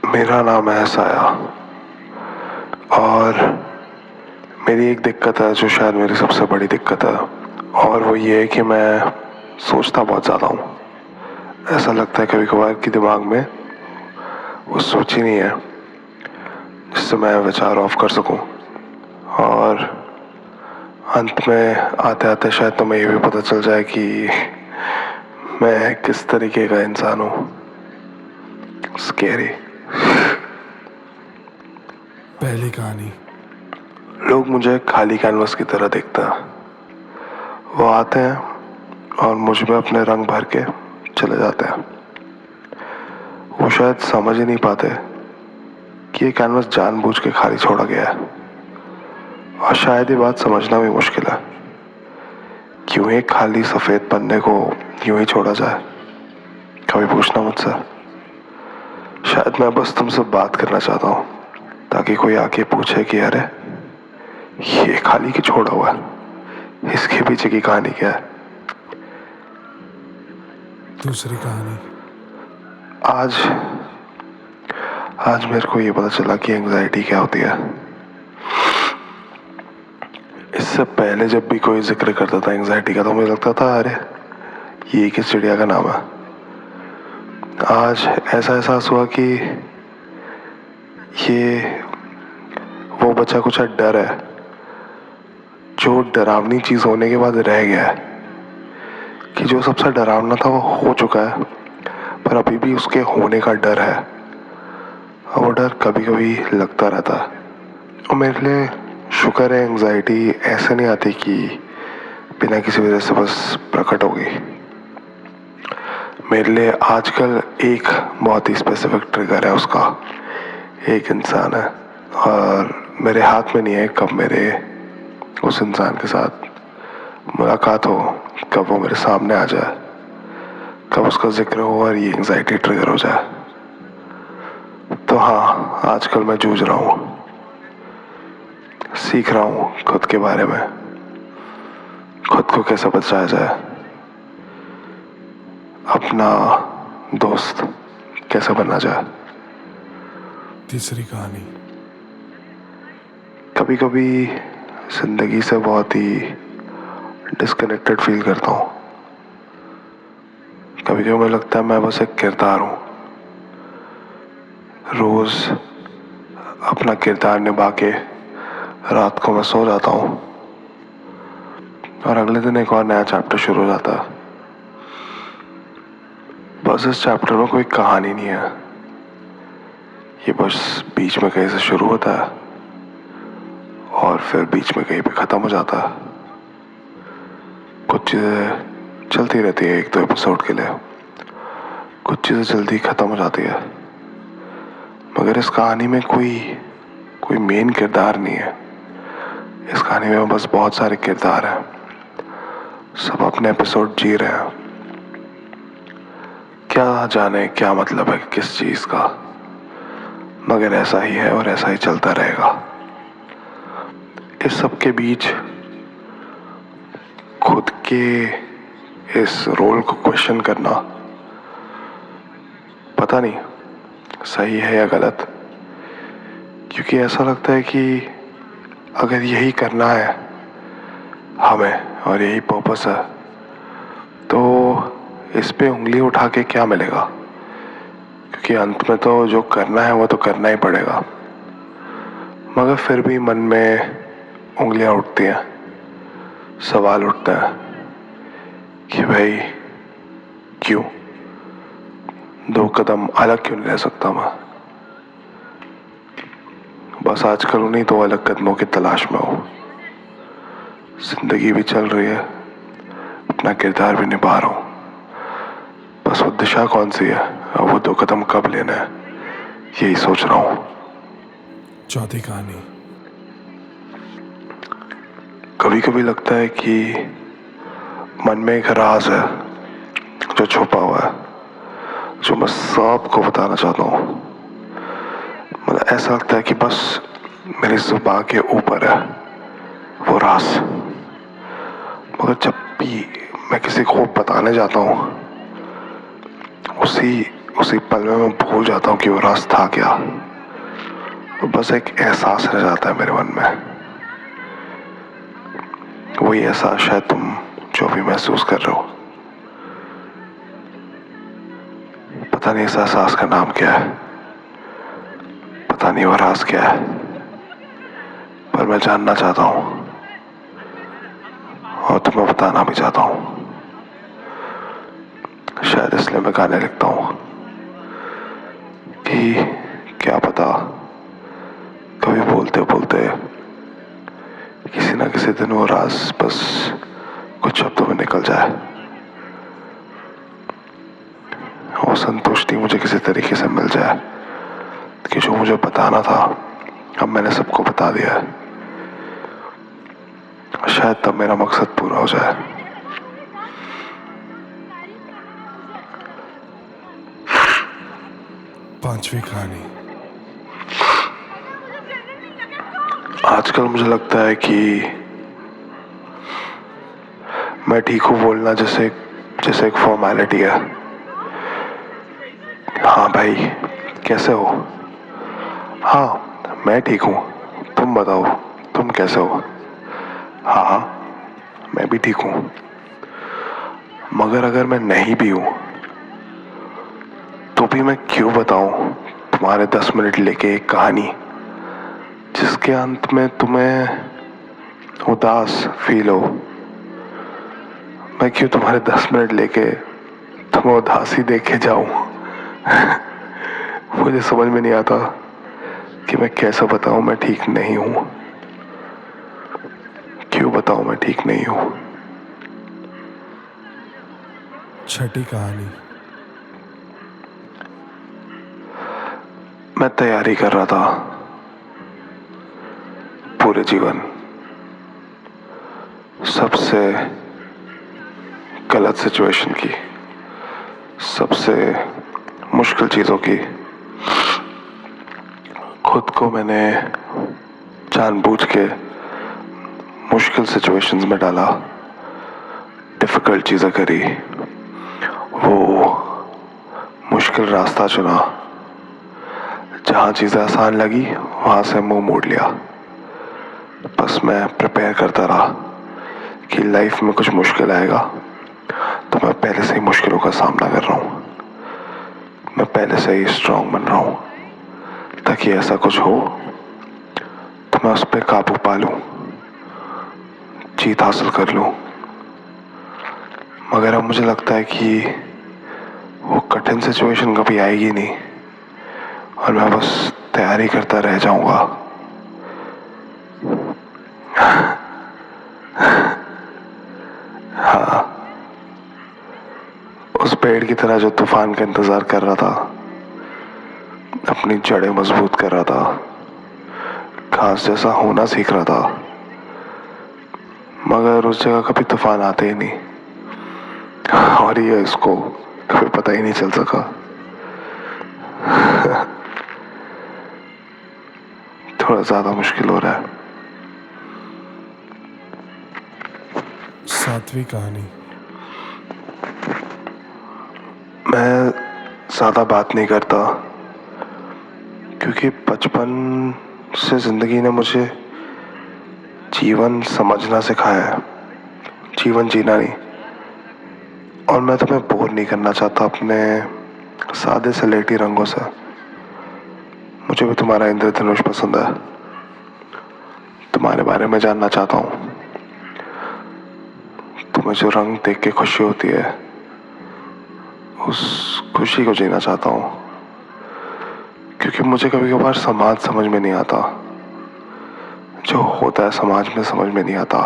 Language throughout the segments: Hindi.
मेरा नाम है साया और मेरी एक दिक्कत है जो शायद मेरी सबसे बड़ी दिक्कत है और वो ये है कि मैं सोचता बहुत ज़्यादा हूँ। ऐसा लगता है कभी कभार कि दिमाग में वो सोच ही नहीं है जिससे मैं विचार ऑफ कर सकूं। और अंत में आते आते शायद तुम्हें ये भी पता चल जाए कि मैं किस तरीके का इंसान हूँ। स्कैरी। पहली कहानी। लोग मुझे खाली कैनवस की तरह देखते हैं। वो आते हैं और मुझ में अपने रंग भर के चले जाते हैं। वो शायद समझ ही नहीं पाते कि ये कैनवस जानबूझ के खाली छोड़ा गया है। और शायद ये बात समझना भी मुश्किल है। क्यों एक खाली सफ़ेद पन्ने को यूं ही छोड़ा जाए? कभी पूछना मुझसे। शायद मैं बस तुमसे बात करना चाहता हूँ ताकि कोई आके पूछे कि अरे ये खाली क्यों छोड़ा हुआ है, इसके पीछे की कहानी क्या है। दूसरी कहानी। आज आज मेरे को ये पता चला कि एंग्जाइटी क्या होती है। इससे पहले जब भी कोई जिक्र करता था एंग्जाइटी का तो मुझे लगता था अरे ये किस चिड़िया का नाम है। आज ऐसा एहसास हुआ कि ये वो बचा कुछ डर है जो डरावनी चीज होने के बाद रह गया है। कि जो सबसे डरावना था वो हो चुका है पर अभी भी उसके होने का डर है। और वो डर कभी कभी लगता रहता है। और मेरे लिए शुक्र है एंग्जाइटी ऐसे नहीं आती कि बिना किसी वजह से बस प्रकट हो गई। मेरे लिए आजकल एक बहुत ही स्पेसिफिक ट्रिगर है उसका। एक इंसान है और मेरे हाथ में नहीं है कब मेरे उस इंसान के साथ मुलाकात हो, कब वो मेरे सामने आ जाए, कब उसका जिक्र हो और ये एंग्जाइटी ट्रिगर हो जाए। तो हाँ, आजकल मैं जूझ रहा हूँ, सीख रहा हूँ खुद के बारे में, खुद को कैसे बचाया जाए, अपना दोस्त कैसे बनना जाए। तीसरी कहानी। कभी कभी जिंदगी से बहुत ही डिस्कनेक्टेड फील करता हूँ। कभी कभी मुझे लगता है मैं बस एक किरदार हूँ। रोज अपना किरदार निभा के रात को मैं सो जाता हूँ और अगले दिन एक और नया चैप्टर शुरू हो जाता है। बस इस चैप्टर में कोई कहानी नहीं है, ये बस बीच में कहीं से शुरू होता है और फिर बीच में कहीं पे खत्म हो जाता है। कुछ चीज़ें चलती रहती है एक दो एपिसोड के लिए, कुछ चीज़ें जल्दी खत्म हो जाती है। मगर इस कहानी में कोई कोई मेन किरदार नहीं है। इस कहानी में बस बहुत सारे किरदार हैं, सब अपने एपिसोड जी रहे हैं। क्या जाने क्या मतलब है किस चीज़ का, मगर ऐसा ही है और ऐसा ही चलता रहेगा। इस सब के बीच खुद के इस रोल को क्वेश्चन करना, पता नहीं सही है या गलत। क्योंकि ऐसा लगता है कि अगर यही करना है हमें और यही पर्पस है तो इस पे उंगली उठा के क्या मिलेगा। क्योंकि अंत में तो जो करना है वो तो करना ही पड़ेगा। मगर फिर भी मन में उंगलियां उठती हैं, सवाल उठता है कि भाई क्यों, दो कदम अलग क्यों नहीं रह सकता मैं। बस आजकल उन्हीं दो अलग कदमों की तलाश में हूँ। जिंदगी भी चल रही है, अपना किरदार भी निभा रहा हूँ, बस वो दिशा कौन सी है और वो दो कदम कब लेना है यही सोच रहा हूँ। चौथी कहानी। कभी कभी लगता है कि मन में एक राज है जो छुपा हुआ है, जो मैं सबको बताना चाहता हूँ। मतलब ऐसा लगता है कि बस मेरी जुबान के ऊपर है वो राज। मगर जब भी मैं किसी को बताने जाता हूँ उसी उसी पल में मैं भूल जाता हूँ कि वो राज था क्या। तो बस एक एहसास रह जाता है मेरे मन में, वही एहसास शायद तुम जो भी महसूस कर रहे हो। पता नहीं इस एहसास का नाम क्या है, पता नहीं वो राज क्या है, पर मैं जानना चाहता हूँ और तुम्हें बताना भी चाहता हूँ। शायद इसलिए मैं गाने लिखता हूँ कि क्या पता कभी बोलते बोलते किसी ना किसी दिन वो राज बस कुछ शब्दों में निकल जाए। वो संतुष्टि मुझे किसी तरीके से मिल जाए कि जो मुझे बताना था अब मैंने सबको बता दिया है। शायद तब मेरा मकसद पूरा हो जाए। पांचवी कहानी। आजकल मुझे लगता है कि मैं ठीक हूँ बोलना जैसे जैसे एक फॉर्मेलिटी है। हाँ भाई, कैसे हो? हाँ मैं ठीक हूँ, तुम बताओ तुम कैसे हो? हाँ हाँ मैं भी ठीक हूँ। मगर अगर मैं नहीं भी हूँ तो भी मैं क्यों बताऊं तुम्हारे 10 मिनट लेके एक कहानी जिसके अंत में तुम्हें उदास फील हो। मैं क्यों तुम्हारे 10 मिनट लेके तुम्हें उदासी देखे जाऊं? मुझे समझ में नहीं आता कि मैं कैसे बताऊं मैं ठीक नहीं हूं। क्यों बताऊं मैं ठीक नहीं हूं? छठी कहानी। मैं तैयारी कर रहा था पूरे जीवन सबसे गलत सिचुएशन की, सबसे मुश्किल चीजों की। खुद को मैंने जानबूझ के मुश्किल सिचुएशंस में डाला, डिफिकल्ट चीजें करी, वो मुश्किल रास्ता चुना। जहां चीजें आसान लगी वहां से मुंह मोड़ लिया। बस मैं प्रिपेयर करता रहा कि लाइफ में कुछ मुश्किल आएगा तो मैं पहले से ही मुश्किलों का सामना कर रहा हूँ, मैं पहले से ही स्ट्रांग बन रहा हूँ ताकि ऐसा कुछ हो तो मैं उस पर काबू पा लूं, जीत हासिल कर लूं। मगर अब मुझे लगता है कि वो कठिन सिचुएशन कभी आएगी नहीं और मैं बस तैयारी करता रह जाऊंगा। हाँ, उस पेड़ की तरह जो तूफान का इंतजार कर रहा था, अपनी जड़ें मजबूत कर रहा था, घास जैसा होना सीख रहा था, मगर उस जगह कभी तूफान आते ही नहीं और ये इसको कभी पता ही नहीं चल सका। थोड़ा ज्यादा मुश्किल हो रहा है। सातवीं कहानी। मैं ज्यादा बात नहीं करता क्योंकि बचपन से जिंदगी ने मुझे जीवन समझना सिखाया है, जीवन जीना नहीं। और मैं तुम्हें बोर नहीं करना चाहता अपने सादे सलेटी रंगों से। मुझे भी तुम्हारा इंद्रधनुष पसंद है, तुम्हारे बारे में जानना चाहता हूँ। तुम्हें जो रंग देख के खुशी होती है उस खुशी को जीना चाहता हूँ, क्योंकि मुझे कभी कभार समाज समझ में नहीं आता, जो होता है समाज में समझ में नहीं आता।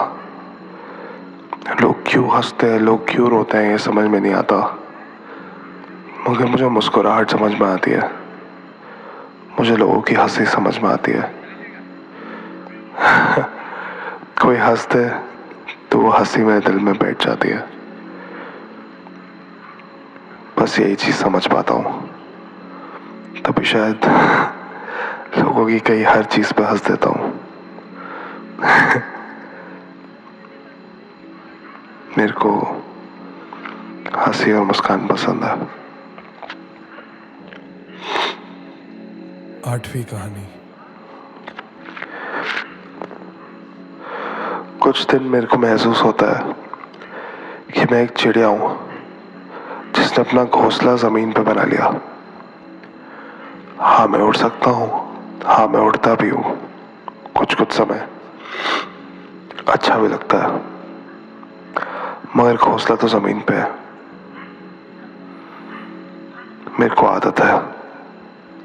लोग क्यों हंसते हैं, लोग क्यों रोते हैं, ये समझ में नहीं आता। मगर मुझे मुस्कुराहट समझ में आती है, मुझे लोगों की हंसी समझ में आती है। कोई हंसते तो वो हंसी मेरे दिल में बैठ जाती है। बस यही चीज समझ पाता हूँ, तभी शायद लोगों की कई हर चीज पे हंस देता हूँ। मेरे को हंसी और मुस्कान पसंद है। 8वीं कहानी। कुछ दिन मेरे को महसूस होता है कि मैं एक चिड़िया हूं जिसने अपना घोंसला जमीन पे बना लिया। हाँ, मैं उड़ सकता हूँ। हाँ, मैं उड़ता भी हूँ। कुछ कुछ समय अच्छा भी लगता है, मगर घोंसला तो जमीन पे है। मेरे को आदत है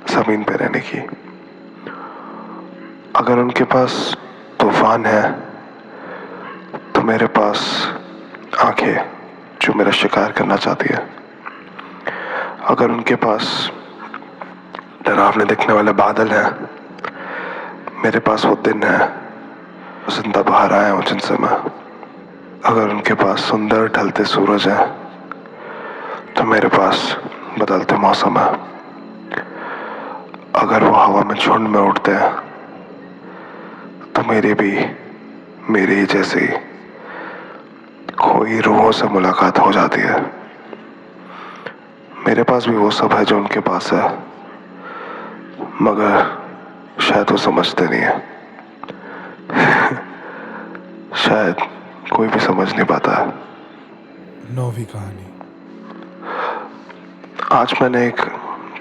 जमीन पे रहने की। अगर उनके पास तूफान है तो मेरे पास आंखें जो मेरा शिकार करना चाहती है। अगर उनके पास डरावने दिखने वाले बादल हैं, मेरे पास वो दिन है जिंदा बाहर आया हूं जिनसे मैं। अगर उनके पास सुंदर ढलते सूरज है तो मेरे पास बदलते मौसम है। अगर वो हवा में झुंड में उड़ते हैं तो मेरे ही जैसी कोई रूहों से मुलाकात हो जाती है। मेरे पास भी वो सब है जो उनके पास है, मगर शायद वो समझते नहीं है। शायद कोई भी समझ नहीं पाता है। 9वीं कहानी। आज मैंने एक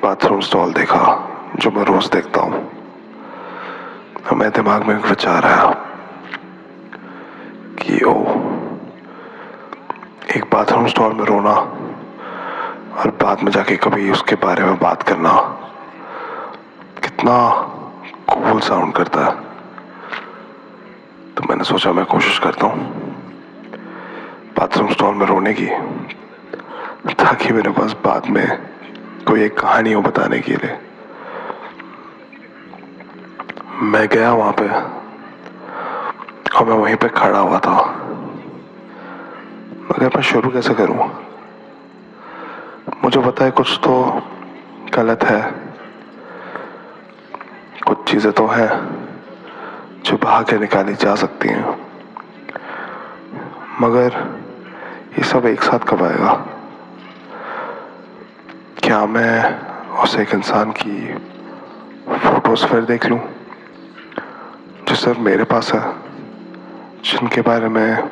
बाथरूम स्टॉल देखा जो मैं रोज देखता हूँ। मेरे दिमाग में एक विचार आया कि एक बाथरूम स्टॉल में रोना और बाद में जाके कभी उसके बारे में बात करना कितना कूल साउंड करता है। तो मैंने सोचा मैं कोशिश करता हूँ बाथरूम स्टॉल में रोने की, ताकि मेरे पास बाद में कोई एक कहानी हो बताने के लिए। मैं गया वहां पे और मैं वहीं पे खड़ा हुआ था, मगर मैं शुरू कैसे करूं? मुझे पता है कुछ तो गलत है, कुछ चीजें तो हैं जो बहा के निकाली जा सकती हैं, मगर ये सब एक साथ कब आएगा? क्या मैं उस एक इंसान की फोटोज फिर देख लूं जो सिर्फ मेरे पास है, जिनके बारे में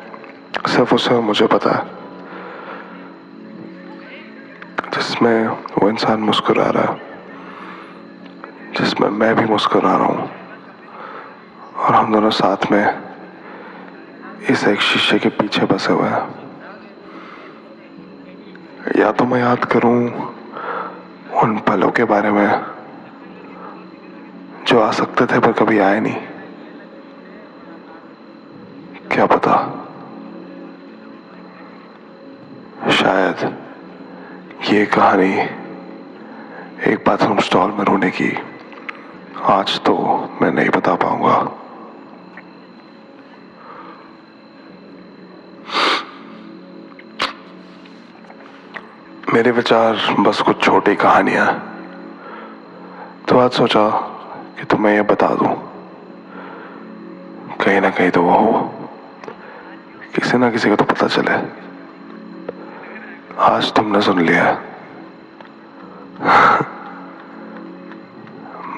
सिर्फ उसे और मुझे पता है, जिसमें वो इंसान मुस्कुरा रहा है, जिसमें मैं भी मुस्कुरा रहा हूँ और हम दोनों साथ में इस एक शीशे के पीछे बसे हुए हैं। या तो मैं याद करूं उन पलों के बारे में जो आ सकते थे पर कभी आए नहीं। क्या पता, शायद ये कहानी एक बाथरूम स्टॉल में रोने की आज तो मैं नहीं बता पाऊंगा। मेरे विचार बस कुछ छोटी कहानियां, तो आज सोचा कि तुम्हें यह बता दूं। कहीं ना कहीं तो वो हो, किसी ना किसी को तो पता चले। आज तुमने सुन लिया है।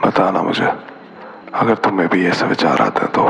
बताना मुझे अगर तुम्हें भी ऐसे विचार आते हैं तो।